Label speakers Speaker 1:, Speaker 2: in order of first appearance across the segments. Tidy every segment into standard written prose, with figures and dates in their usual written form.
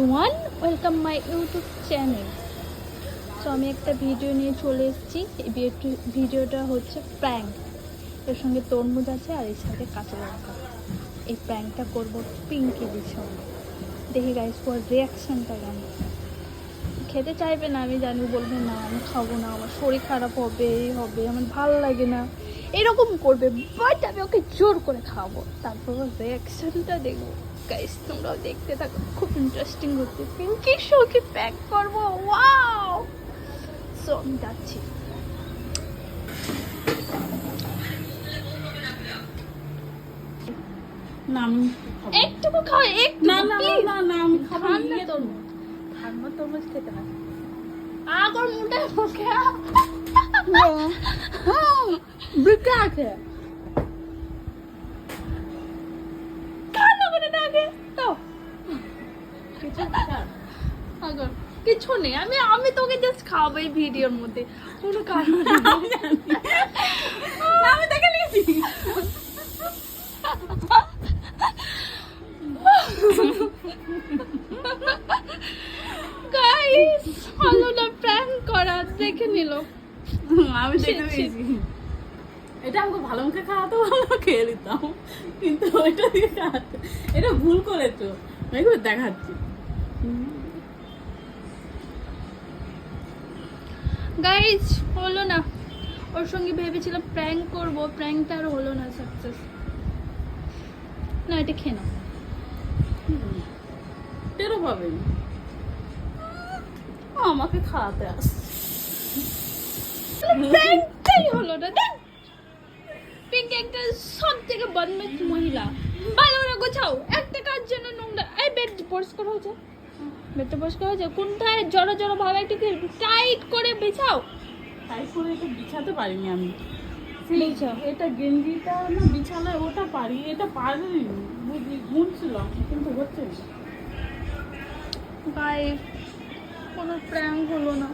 Speaker 1: Everyone, welcome my YouTube channel. So আমি একটা video নিয়ে চলে এসেছি। এই ভিডিওটা হচ্ছে প্র্যাঙ্ক। এর সঙ্গে তরমুজ আছে আর এর সাথে কাঁচা লঙ্কা। এই প্র্যাঙ্কটা করবো পিঙ্কির সঙ্গে। দেখি গাইস ওর রিয়াকশানটা কেমন। খেতে চাইবে না আমি জানি, বলবে না আমি খাবো না, আমার শরীর খারাপ হবে, এই হবে, আমার ভালো লাগে না, এরকম করবে। বাট আমি ওকে জোর করে খাওয়াবো, তারপর ওর রিয়াকশানটা দেখবো। গাইস তোমরাও দেখতে থাকো, খুব ইন্টারেস্টিং হচ্ছে। পিঙ্কির শোকে প্যাক করবো, ওয়াও। সো আমি যাচ্ছি।
Speaker 2: না আমি
Speaker 1: একটুকু খাও, একটু
Speaker 2: না না না না আমি খাবো না।
Speaker 1: ঠান্ডা তরমুজ, ঠান্ডা তরমুজ খেতে হয়। আগর মুটে মুখে
Speaker 2: বিকে আছে
Speaker 1: ঠান্ডা করে না আগে তো
Speaker 2: কিছু খাচ্ছা?
Speaker 1: আগর কিছু নেই। আমি তোকে জাস্ট খাওয়াবো এই ভিডিওর মধ্যে, কোনো কারণ নেই।
Speaker 2: না আমি দেখে নিয়েছি।
Speaker 1: গাইস হলো না প্র্যাঙ্ক করা, দেখে নিল।
Speaker 2: আমি দেখে নিয়েছি। এটা আমাকে ভালো মুখে খাওয়াতে ভালো খেয়ে নিতাম, কিন্তু ওইটা দিয়ে খাওয়াতে এটা ভুল করেছো। দেখবে দেখাচ্ছি।
Speaker 1: গাইস হলো না, ওর সঙ্গে ভেবেছিলাম প্র্যাঙ্ক করবো, প্র্যাঙ্কটা আর হলো না সাকসেস। না এটা খেয়ে নাও।
Speaker 2: টেরও পাবেন আমাকে খাওয়াতে আস।
Speaker 1: প্র্যাঙ্কটাই হলো না। দেখ পিঙ্কি একটা সব থেকে বদমাশ মহিলা। ভালো করে গোছাও, একটা কাজ জন্য নোংরা। এই বেড পরিষ্কার হয়েছে, বেডটা পরিষ্কার হয়েছে। কোনটায় জড়ো জড়ো ভাবে একটু টাইট করে বিছাও।
Speaker 2: তাই করে এটা বিছাতে পারিনি আমি।
Speaker 1: বিছাও।
Speaker 2: এটা গেঞ্জিটা না বিছালে ওটা পারি, এটা পারিনি। বুঝলি ঘুমছিলাম কিন্তু হচ্ছে না।
Speaker 1: গাইস কোনো প্র্যাঙ্ক হলো না।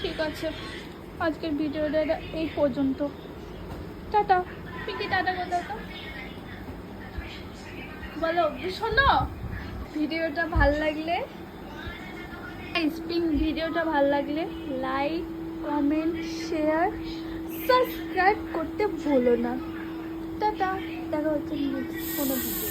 Speaker 1: ঠিক আছে, আজকের ভিডিওটা এই পর্যন্ত। টাটা। পিঙ্কি টাটা কোথাও তো বলো। শোনো, ভিডিওটা ভাল লাগলে ভিডিওটা ভাল লাগলে লাইক, কমেন্ট, শেয়ার, সাবস্ক্রাইব করতে ভুলো না। টাটা, দেখা হচ্ছে নেক্সট কোনো ভিডিও।